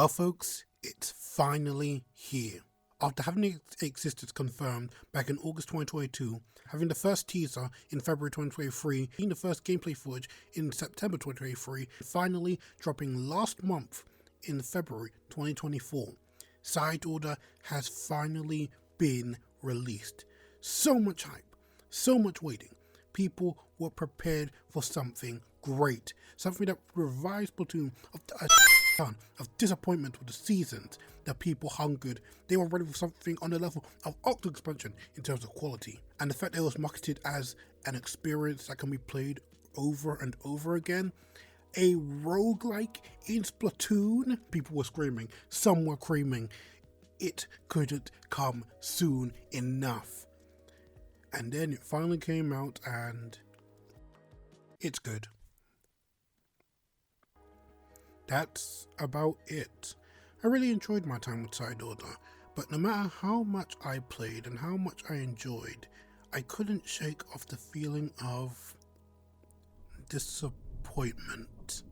Well folks, it's finally here. After having its existence confirmed back in August 2022, having the first teaser in February 2023, seeing the first gameplay footage in September 2023, finally dropping last month in February 2024, Side Order has finally been released. So much hype, so much waiting. People were prepared for something great, something that revives Splatoon after a ton of disappointment with the seasons. The people hungered. They were ready for something on the level of Octo expansion in terms of quality, and the fact that it was marketed as an experience that can be played over and over again. A roguelike in Splatoon. People were screaming, some were creaming. It couldn't come soon enough. And then it finally came out and it's good. That's about it. I really enjoyed my time with Side Order, but no matter how much I played and how much I enjoyed, I couldn't shake off the feeling of disappointment.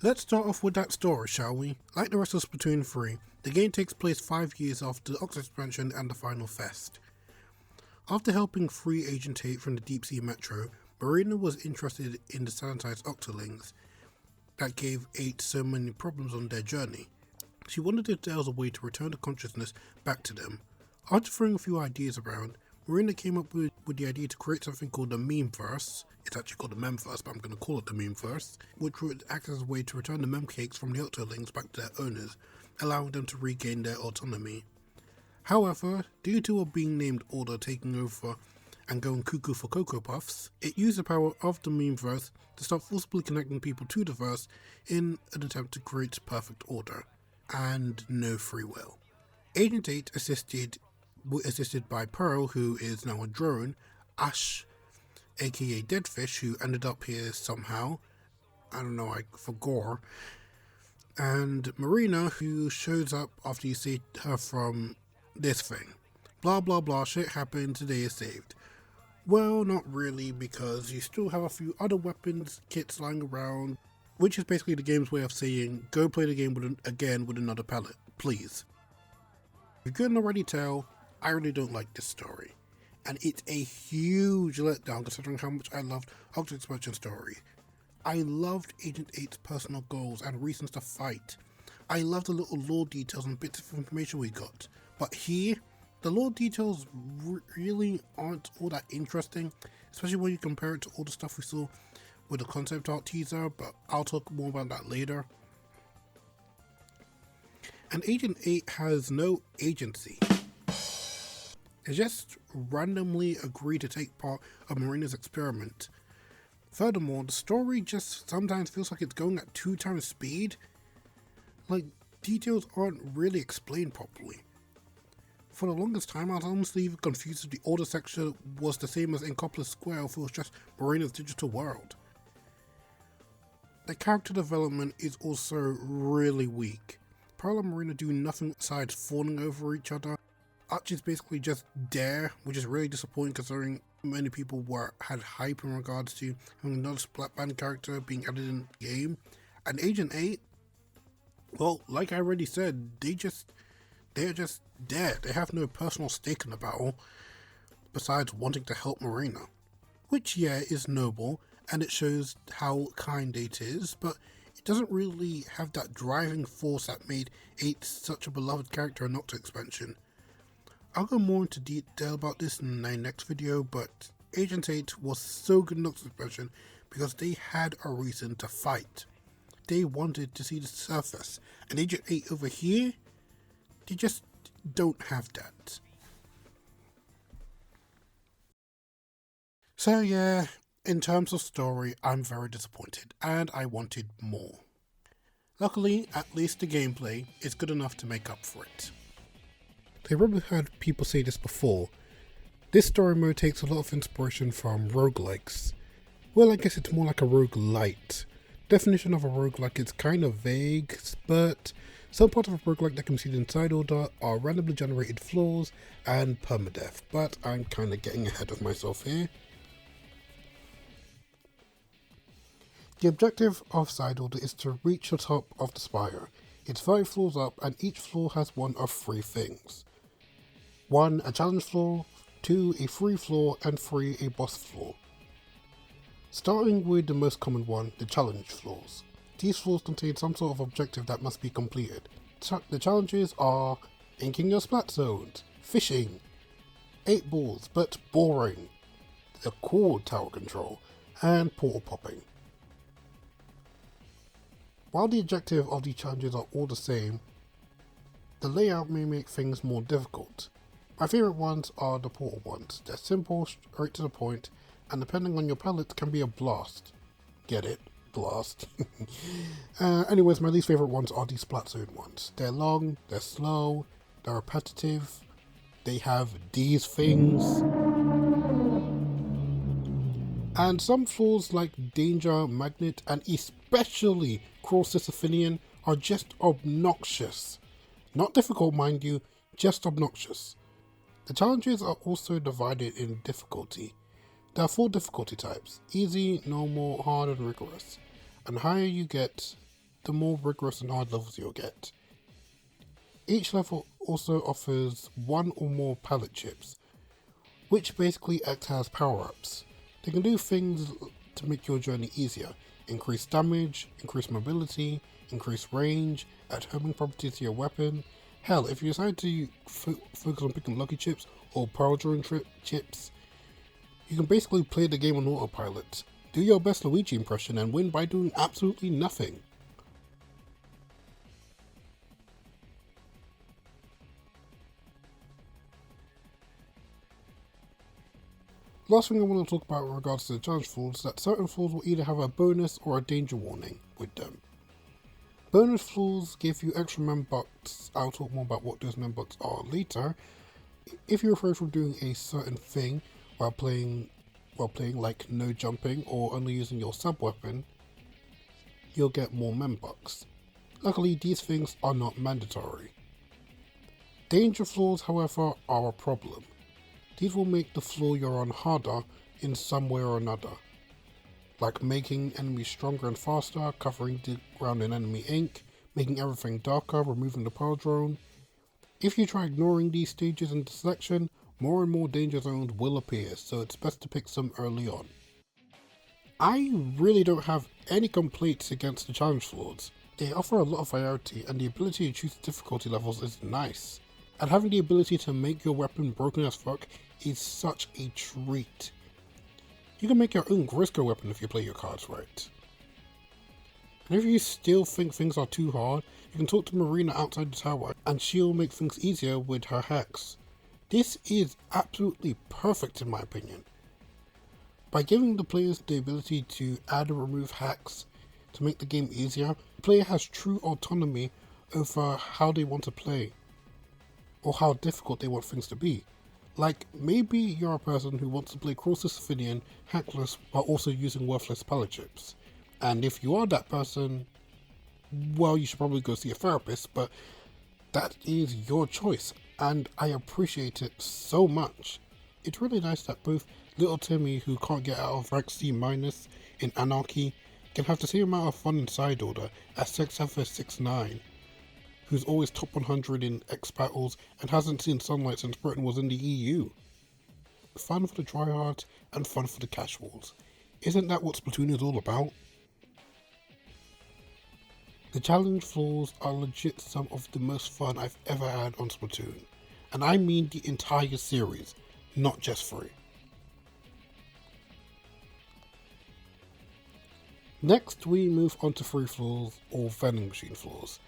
Let's start off with that story, shall we? Like the rest of Splatoon 3, the game takes place 5 years after the Octo expansion and the final fest. After helping free Agent 8 from the Deep Sea Metro, Marina was interested in the sanitized Octolings that gave 8 so many problems on their journey. She wanted to devise a way to return the consciousness back to them. After throwing a few ideas around, Marina came up with the idea to create something called the Memeverse. It's actually called the Memverse, but I'm going to call it the Memeverse, which would act as a way to return the mem cakes from the Octolings back to their owners, allowing them to regain their autonomy. However, due to a being named Order taking over and going cuckoo for Cocoa Puffs, it used the power of the Memeverse to start forcibly connecting people to the verse in an attempt to create perfect order, and no free will. Agent 8 assisted by Pearl, who is now a drone, Ash, aka Deadfish, who ended up here somehow, I don't know, like for gore, and Marina, who shows up after you see her from this thing. Blah blah blah, shit happened, today is saved. Well, not really, because you still have a few other weapons kits lying around, which is basically the game's way of saying, go play the game with another palette, please. If you couldn't already tell, I really don't like this story. And it's a huge letdown considering how much I loved Octo Expansion story. I loved Agent 8's personal goals and reasons to fight. I loved the little lore details and bits of information we got. But here, the lore details really aren't all that interesting, especially when you compare it to all the stuff we saw with the concept art teaser, but I'll talk more about that later. And Agent 8 has no agency. They just randomly agreed to take part of Marina's experiment. Furthermore, the story just sometimes feels like it's going at 2 times speed. Like, details aren't really explained properly. For the longest time, I was honestly even confused if the Order section was the same as Inkopolis Square or if it was just Marina's digital world. The character development is also really weak. Pearl and Marina do nothing besides falling over each other. Arch is basically just there, which is really disappointing considering many people had hype in regards to having another Splatband character being added in the game. And Agent 8, well, like I already said, they're just there. They have no personal stake in the battle, besides wanting to help Marina. Which, yeah, is noble, and it shows how kind 8 is, but it doesn't really have that driving force that made 8 such a beloved character in Octo expansion. I'll go more into detail about this in my next video, but Agent 8 was so good in Octo expansion because they had a reason to fight. They wanted to see the surface, and Agent 8 over here, they just don't have that. So yeah, in terms of story, I'm very disappointed, and I wanted more. Luckily, at least the gameplay is good enough to make up for it. I've probably heard people say this before. This story mode takes a lot of inspiration from roguelikes. Well, I guess it's more like a roguelite. Definition of a roguelike is kind of vague, but Some parts of a roguelike that can be seen in side order are randomly generated floors and permadeath, but I'm kind of getting ahead of myself here. The objective of side order is to reach the top of the spire. It's 5 floors up and each floor has one of 3 things. 1, a challenge floor, 2, a free floor, and 3, a boss floor. Starting with the most common one, the challenge floors. These floors contain some sort of objective that must be completed. The challenges are inking your splat zones, fishing, 8 balls but boring, the core tower control, and portal popping. While the objective of these challenges are all the same, the layout may make things more difficult. My favourite ones are the portal ones. They're simple, straight to the point, and depending on your palette can be a blast. Get it? Blast. Anyways, my least favourite ones are the splat zone ones. They're long, they're slow, they're repetitive, they have these things. And some floors like Danger, Magnet, and especially Crawl Sisyphinian are just obnoxious. Not difficult, mind you, just obnoxious. The challenges are also divided in difficulty. There are 4 difficulty types: easy, normal, hard, and rigorous. And the higher you get, the more rigorous and hard levels you'll get. Each level also offers 1 or more palette chips, which basically act as power-ups. They can do things to make your journey easier: increase damage, increase mobility, increase range, add homing properties to your weapon. Hell, if you decide to focus on picking lucky chips or power drawing chips, you can basically play the game on autopilot, do your best Luigi impression, and win by doing absolutely nothing. Last thing I want to talk about in regards to the challenge floors is that certain floors will either have a bonus or a danger warning with them. Bonus floors give you extra membucks. I'll talk more about what those membucks are later. If you refrain from doing a certain thing while playing like no jumping or only using your sub weapon, you'll get more membucks. Luckily, these things are not mandatory. Danger floors, however, are a problem. These will make the floor you're on harder in some way or another, like making enemies stronger and faster, covering the ground in enemy ink, making everything darker, removing the power drone. If you try ignoring these stages in the selection, more and more danger zones will appear, so it's best to pick some early on. I really don't have any complaints against the challenge floors. They offer a lot of variety, and the ability to choose difficulty levels is nice. And having the ability to make your weapon broken as fuck is such a treat. You can make your own Grisco weapon if you play your cards right. And if you still think things are too hard, you can talk to Marina outside the tower and she'll make things easier with her hacks. This is absolutely perfect in my opinion. By giving the players the ability to add or remove hacks to make the game easier, the player has true autonomy over how they want to play, or how difficult they want things to be. Like, maybe you're a person who wants to play Crawl Sisyphinian hackless while also using worthless palette chips. And if you are that person, well, you should probably go see a therapist, but that is your choice, and I appreciate it so much. It's really nice that both little Timmy, who can't get out of rank C- in Anarchy, can have the same amount of fun in Side Order as Sexheffer69, who's always top 100 in X battles and hasn't seen sunlight since Britain was in the EU. Fun for the tryhards and fun for the casuals. Isn't that what Splatoon is all about? The challenge floors are legit some of the most fun I've ever had on Splatoon. And I mean the entire series, not just 3. Next we move on to free floors or vending machine floors.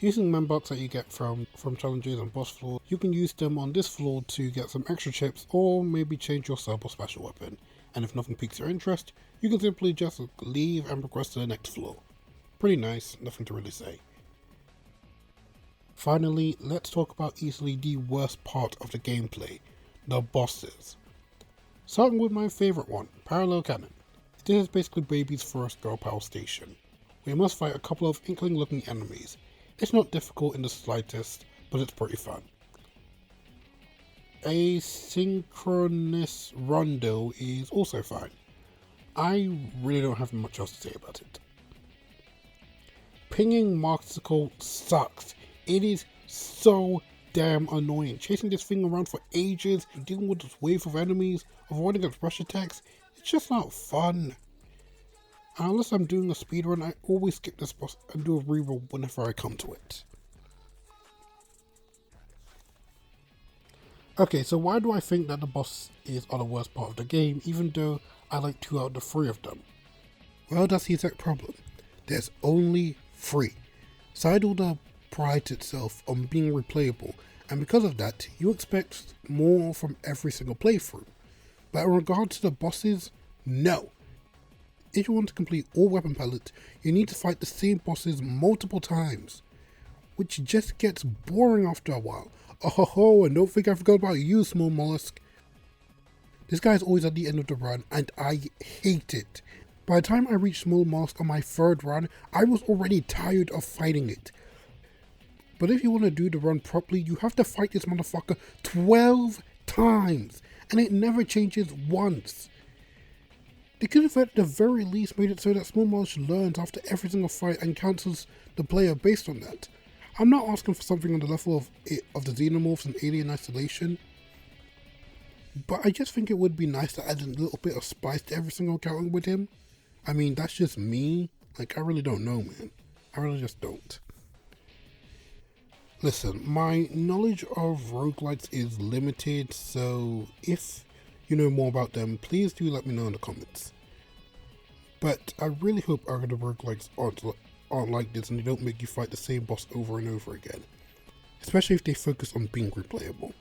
Using membucks that you get from challenges and boss floors, you can use them on this floor to get some extra chips or maybe change your sub or special weapon. And if nothing piques your interest, you can simply just leave and progress to the next floor. Pretty nice, nothing to really say. Finally, let's talk about easily the worst part of the gameplay, the bosses. Starting with my favourite one, Parallel Cannon. This is basically Baby's first girl power station. We must fight a couple of inkling looking enemies. It's not difficult in the slightest, but it's pretty fun. Asynchronous rondo is also fine. I really don't have much else to say about it. Pinging Marsicle sucks. It is so damn annoying. Chasing this thing around for ages, dealing with this wave of enemies, avoiding its rush attacks, it's just not fun. And unless I'm doing a speedrun, I always skip this boss and do a reroll whenever I come to it. Okay, so why do I think that the bosses are the worst part of the game, even though I like 2 out of the 3 of them? Well, that's the exact problem. There's only 3. Side Order prides itself on being replayable, and because of that, you expect more from every single playthrough. But in regards to the bosses, no. If you want to complete all weapon palettes, you need to fight the same bosses multiple times, which just gets boring after a while. Oh, and don't think I forgot about you, Small Mollusk. This guy's always at the end of the run, and I hate it. By the time I reached Small Mollusk on my 3rd run, I was already tired of fighting it. But if you want to do the run properly, you have to fight this motherfucker 12 times, and it never changes once. They could have at the very least made it so that Small Mollusk learns after every single fight and cancels the player based on that. I'm not asking for something on the level of the Xenomorphs and Alien Isolation, but I just think it would be nice to add a little bit of spice to every single encounter with him. I mean, that's just me. Like, I really don't know, man. I really just don't. Listen, my knowledge of roguelikes is limited, so if you know more about them, please do let me know in the comments. But I really hope other roguelikes aren't like this and they don't make you fight the same boss over and over again. Especially if they focus on being replayable.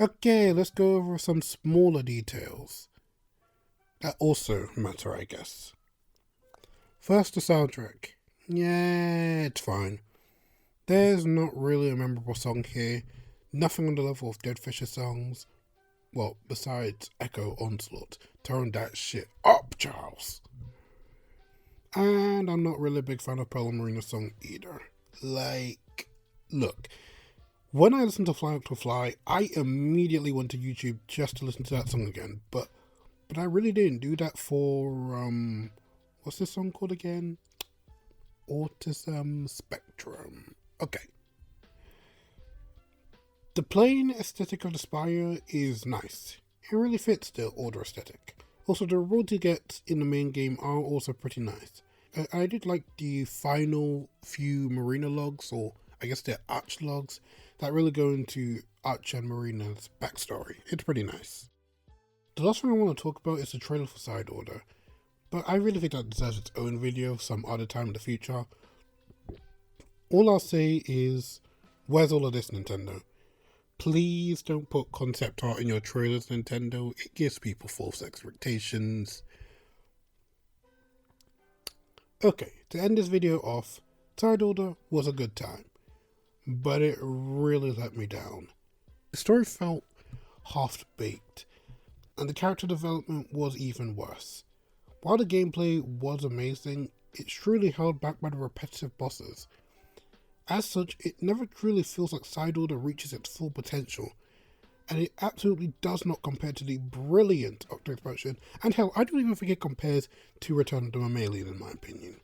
Okay, let's go over some smaller details that also matter, I guess. First, the soundtrack. Yeah, it's fine. There's not really a memorable song here. Nothing on the level of Dead Fisher songs. Well, besides Echo Onslaught. Turn that shit up, Charles. And I'm not really a big fan of Pearl Marina's song either. Like, look, when I listen to Fly Up to Fly, I immediately went to YouTube just to listen to that song again. But I really didn't do that for, what's this song called again? Autism Spectrum. Okay. The plain aesthetic of the Spire is nice. It really fits the Order aesthetic. Also, the rewards you get in the main game are also pretty nice. I did like the final few Marina logs, or I guess they're Arch logs, that really go into Arch and Marina's backstory. It's pretty nice. The last thing I want to talk about is the trailer for Side Order, but I really think that deserves its own video some other time in the future. All I'll say is, where's all of this, Nintendo? Please don't put concept art in your trailers, Nintendo. It gives people false expectations. Okay, to end this video off, Side Order was a good time, but it really let me down. The story felt half-baked, and the character development was even worse. While the gameplay was amazing, it's truly held back by the repetitive bosses. As such, it never truly feels like Side Order reaches its full potential, and it absolutely does not compare to the brilliant Octo Expansion, and hell, I don't even think it compares to Return of the Mammalian in my opinion.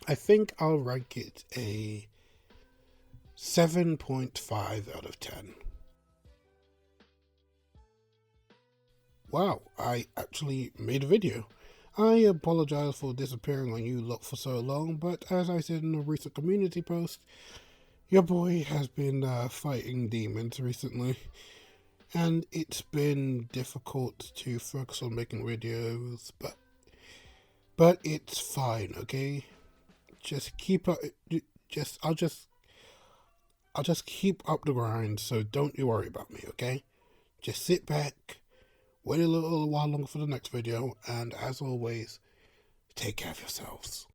I think I'll rank it a 7.5 out of 10. Wow, I actually made a video. I apologize for disappearing on you lot for so long, but as I said in a recent community post, your boy has been fighting demons recently, and it's been difficult to focus on making videos, but it's fine, okay? Just keep up, I'll just keep up the grind, so don't you worry about me, okay? Just sit back, wait a little while longer for the next video, and as always, take care of yourselves.